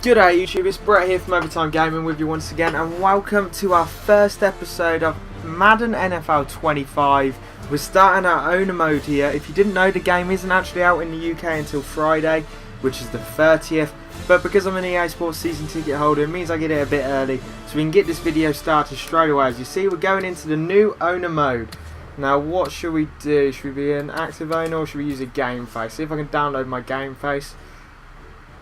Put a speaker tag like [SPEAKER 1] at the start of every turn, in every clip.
[SPEAKER 1] G'day YouTube, it's Brett here from Overtime Gaming with you once again, and welcome to our first episode of Madden NFL 25. We're starting our owner mode here. If you didn't know, the game isn't actually out in the UK until Friday, which is the 30th, but because I'm an EA Sports season ticket holder, it means I get it a bit early, so we can get this video started straight away. As you see, we're going into the new owner mode. Now, what should we do? Should we be an active owner or should we use a game face? See if I can download my game face.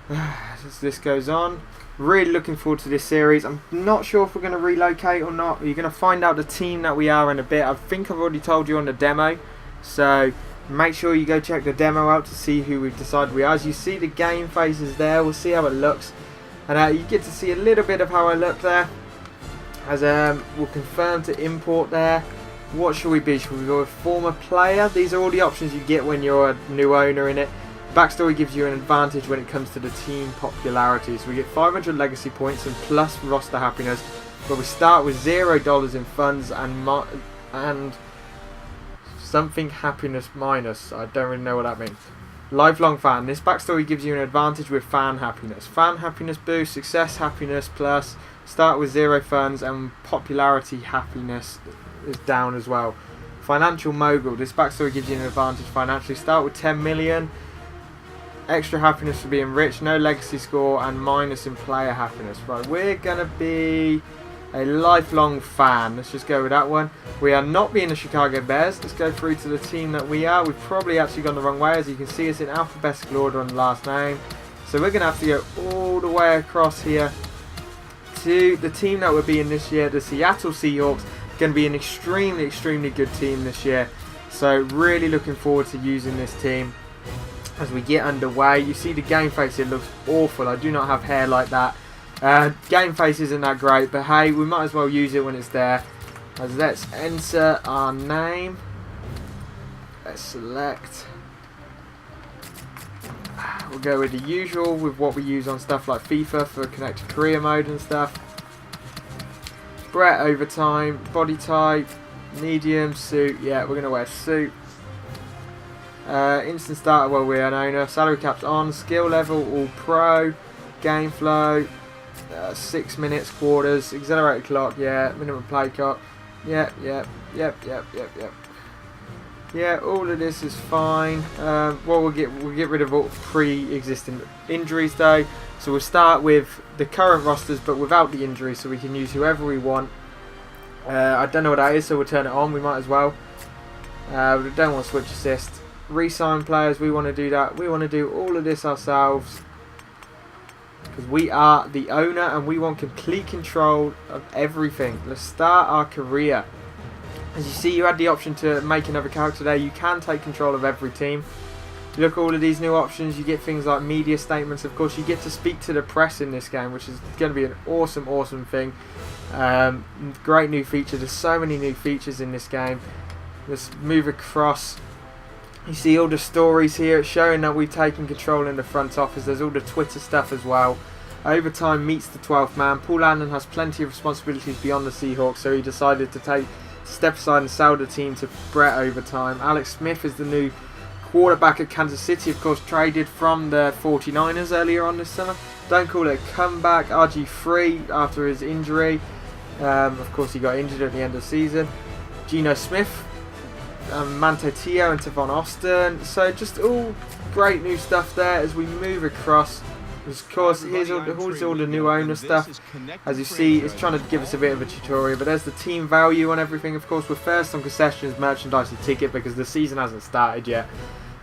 [SPEAKER 1] As this goes on, really looking forward to this series. I'm not sure if we're going to relocate or not. You're going to find out the team that we are in a bit. I think I've already told you on the demo, so make sure you go check the demo out to see who we've decided we are. As you see, the game faces there. We'll see how it looks, and you get to see a little bit of how I look there. As we'll confirm to import there. What should we be? Should we go with former player? These are all the options you get when you're a new owner in it. Backstory gives you an advantage when it comes to the team popularity. So we get 500 legacy points and plus roster happiness, but we start with $0 in funds and something happiness minus. I don't really know what that means. Lifelong fan. This backstory gives you an advantage with fan happiness. Fan happiness boost, success happiness plus. Start with 0 funds and popularity happiness is down as well. Financial mogul. This backstory gives you an advantage financially. Start with 10 million. Extra happiness for being rich, no legacy score, and minus in player happiness. Right, we're going to be a lifelong fan. Let's just go with that one. We are not being the Chicago Bears. Let's go through to the team that we are. We've probably actually gone the wrong way. As you can see, it's in alphabetical order on the last name. So we're going to have to go all the way across here to the team that we're being this year, the Seattle Seahawks. Going to be an extremely good team this year. So really looking forward to using this team. As we get underway, you see the game face, it looks awful. I do not have hair like that. Game face isn't that great, but hey, we might as well use it when it's there. As let's enter our name. Let's select. We'll go with the usual, with what we use on stuff like FIFA for connected career mode and stuff. Brett overtime, body type, medium, suit. Yeah, we're going to wear suit. Instant starter while we're an owner. Salary caps on. Skill level all pro. Game flow 6 minutes, quarters. Accelerated clock, yeah. Minimum play clock, yep. Yeah, all of this is fine. Well, we'll get rid of all pre-existing injuries though. So we'll start with the current rosters but without the injuries, so we can use whoever we want. I don't know what that is, so we'll turn it on. We might as well. We don't want switch assist. Re-sign players, we want to do that. We want to do all of this ourselves because we are the owner and we want complete control of everything. Let's start our career. As you see, you had the option to make another character there. You can take control of every team. You look at all of these new options, you get things like media statements. Of course, you get to speak to the press in this game, which is going to be an awesome thing. Great new feature. There's so many new features in this game. Let's move across. You see all the stories here. It's showing that we've taken control in the front office. There's all the Twitter stuff as well. Overtime meets the 12th man. Paul Allen has plenty of responsibilities beyond the Seahawks, so he decided to step aside and sell the team to Brett Overtime. Alex Smith is the new quarterback at Kansas City, of course traded from the 49ers earlier on this summer. Don't call it a comeback. RG3 after his injury. Of course he got injured at the end of the season. Geno Smith. Manti Te'o and Tavon Austin. So just all great new stuff there as we move across. Of course, here's all the new owner stuff. As you see, it's trying to give us a bit of a tutorial, but there's the team value on everything. Of course, we're first on concessions, merchandise and ticket because the season hasn't started yet.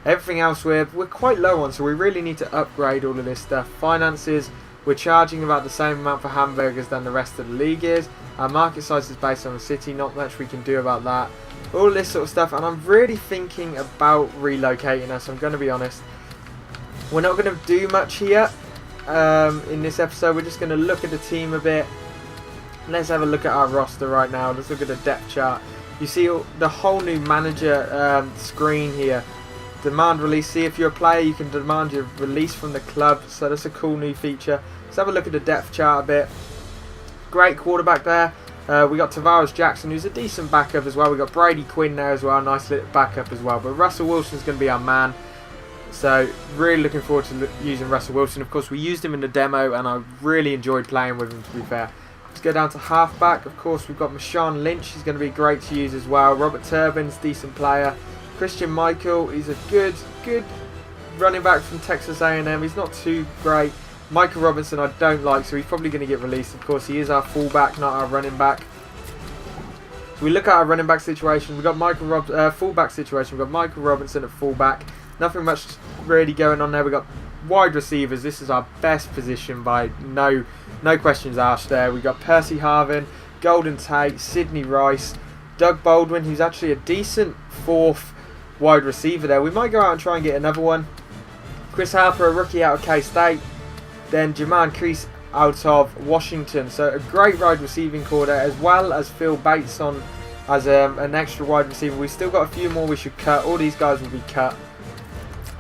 [SPEAKER 1] Everything else we're quite low on, so we really need to upgrade all of this stuff. Finances, we're charging about the same amount for hamburgers than the rest of the league is. Our market size is based on the city, not much we can do about that. All this sort of stuff, and I'm really thinking about relocating us, I'm going to be honest. We're not going to do much here in this episode. We're just going to look at the team a bit. Let's have a look at our roster right now. Let's look at the depth chart. You see the whole new manager screen here. Demand release. See, if you're a player, you can demand your release from the club, so that's a cool new feature. Let's have a look at the depth chart a bit. Great quarterback there. We got Tavares Jackson, who's a decent backup as well. We got Brady Quinn there as well, nice little backup as well. But Russell Wilson's going to be our man. So really looking forward to using Russell Wilson. Of course, we used him in the demo and I really enjoyed playing with him, to be fair. Let's go down to halfback. Of course, we've got Marshawn Lynch. He's going to be great to use as well. Robert Turbin's decent player. Christian Michael, he's a good running back from Texas A&M. He's not too great. Michael Robinson I don't like, so he's probably going to get released. Of course, he is our fullback, not our running back. So we look at our running back situation. We've got fullback situation. We've got Michael Robinson at fullback. Nothing much really going on there. We've got wide receivers. This is our best position by no questions asked there. We've got Percy Harvin, Golden Tate, Sidney Rice, Doug Baldwin, who's actually a decent fourth wide receiver there. We might go out and try and get another one. Chris Harper, a rookie out of K-State. Then Jermaine Crease out of Washington. So a great wide receiving core there, as well as Phil Bates on as an extra wide receiver. We've still got a few more we should cut. All these guys will be cut.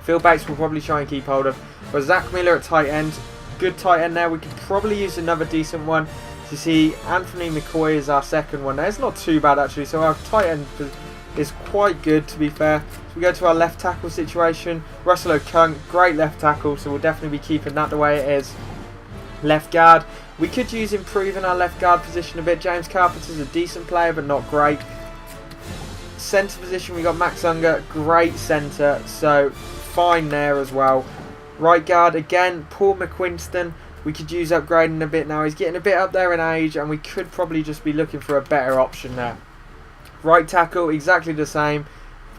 [SPEAKER 1] Phil Bates will probably try and keep hold of. But Zach Miller at tight end. Good tight end there. We could probably use another decent one. You see, Anthony McCoy is our second one there. It's not too bad actually. So our tight end is quite good, to be fair. So we go to our left tackle situation. Russell Okung, great left tackle. So we'll definitely be keeping that the way it is. Left guard. We could use improving our left guard position a bit. James Carpenter's a decent player, but not great. Centre position, we got Max Unger, great centre. So fine there as well. Right guard, again, Paul McQuinston. We could use upgrading a bit now. He's getting a bit up there in age, and we could probably just be looking for a better option there. Right tackle, exactly the same.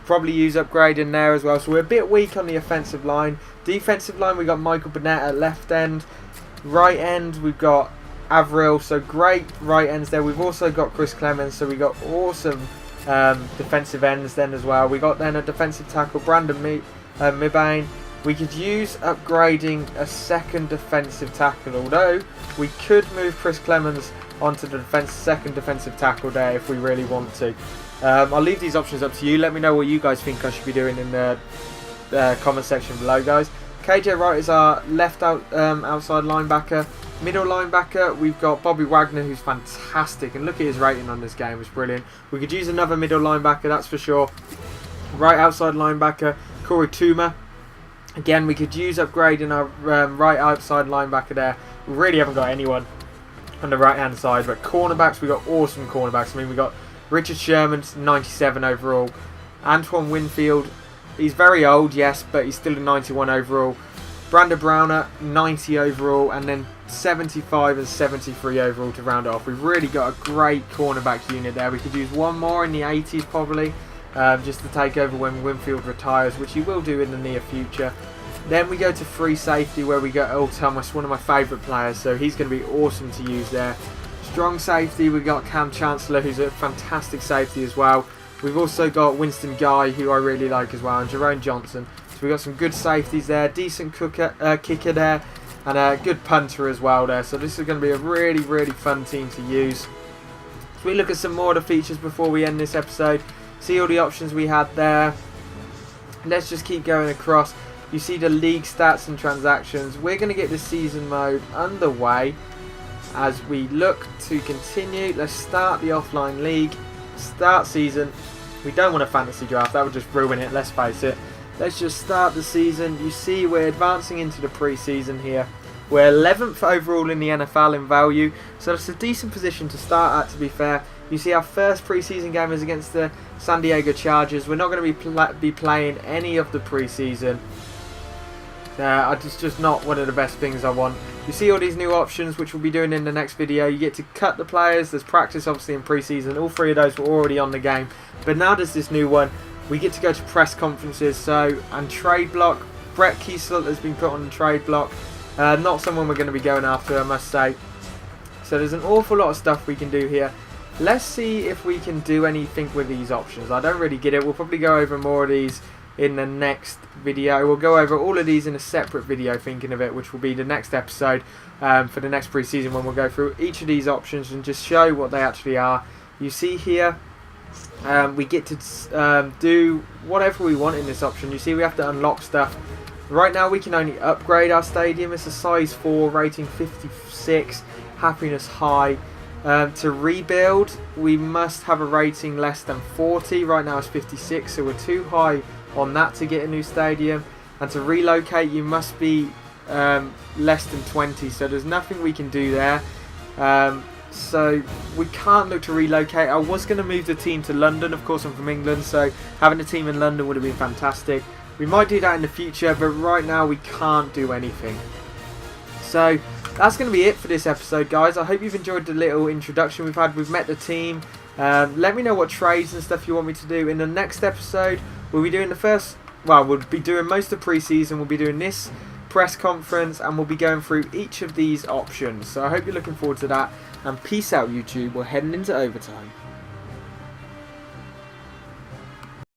[SPEAKER 1] Probably use upgrading there as well. So we're a bit weak on the offensive line. Defensive line, we got Michael Burnett at left end. Right end, we've got Avril. So great right ends there. We've also got Chris Clemens. So we got awesome defensive ends then as well. We got then a defensive tackle, Brandon Mibane. We could use upgrading a second defensive tackle, although we could move Chris Clemens onto the second defensive tackle there if we really want to. I'll leave these options up to you. Let me know what you guys think I should be doing in the comment section below, guys. KJ Wright is our outside linebacker. Middle linebacker, we've got Bobby Wagner, who's fantastic. And look at his rating on this game, it's brilliant. We could use another middle linebacker, that's for sure. Right outside linebacker, Corey Tuma. Again, we could use upgrading our right outside linebacker there. We really haven't got anyone on the right hand side, but cornerbacks, we got awesome cornerbacks. I mean, we got Richard Sherman, 97 overall. Antoine Winfield, he's very old, yes, but he's still a 91 overall. Brandon Browner, 90 overall, and then 75 and 73 overall to round it off. We've really got a great cornerback unit there. We could use one more in the 80s probably, just to take over when Winfield retires, which he will do in the near future. Then we go to free safety, where we got Earl Thomas, one of my favourite players, so he's going to be awesome to use there. Strong safety, we got Cam Chancellor, who's a fantastic safety as well. We've also got Winston Guy, who I really like as well, and Jerome Johnson. So we've got some good safeties there, decent kicker there, and a good punter as well there. So this is going to be a really, really fun team to use. So we look at some more of the features before we end this episode. See all the options we had there. Let's just keep going across. You see the league stats and transactions. We're going to get the season mode underway as we look to continue. Let's start the offline league. Start season. We don't want a fantasy draft. That would just ruin it, let's face it. Let's just start the season. You see we're advancing into the pre-season here. We're 11th overall in the NFL in value. So it's a decent position to start at, to be fair. You see our first pre-season game is against the San Diego Chargers. We're not going to be playing any of the pre-season. It's just not one of the best things I want. You see all these new options, which we'll be doing in the next video. You get to cut the players. There's practice, obviously, in pre-season. All three of those were already on the game. But now there's this new one. We get to go to press conferences. And trade block. Brett Kiesel has been put on the trade block. Not someone we're going to be going after, I must say. So there's an awful lot of stuff we can do here. Let's see if we can do anything with these options. I don't really get it. We'll probably go over more of these in the next video. We'll go over all of these in a separate video, thinking of it, which will be the next episode for the next pre-season, when we'll go through each of these options and just show what they actually are. You see here, we get to do whatever we want in this option. You see we have to unlock stuff. Right now we can only upgrade our stadium. It's a size 4, rating 56, happiness high. To rebuild, we must have a rating less than 40. Right now it's 56, so we're too high on that to get a new stadium. and to relocate you must be less than 20, so there's nothing we can do there. So we can't look to relocate. I was going to move the team to London, of course I'm from England, so having a team in London would have been fantastic. We might do that in the future, but right now we can't do anything. So that's going to be it for this episode, guys. I hope you've enjoyed the little introduction we've had. We've met the team. Let me know what trades and stuff you want me to do. In the next episode, we'll be doing we'll be doing most of pre-season. We'll be doing this press conference, and we'll be going through each of these options. So I hope you're looking forward to that. And peace out, YouTube. We're heading into overtime.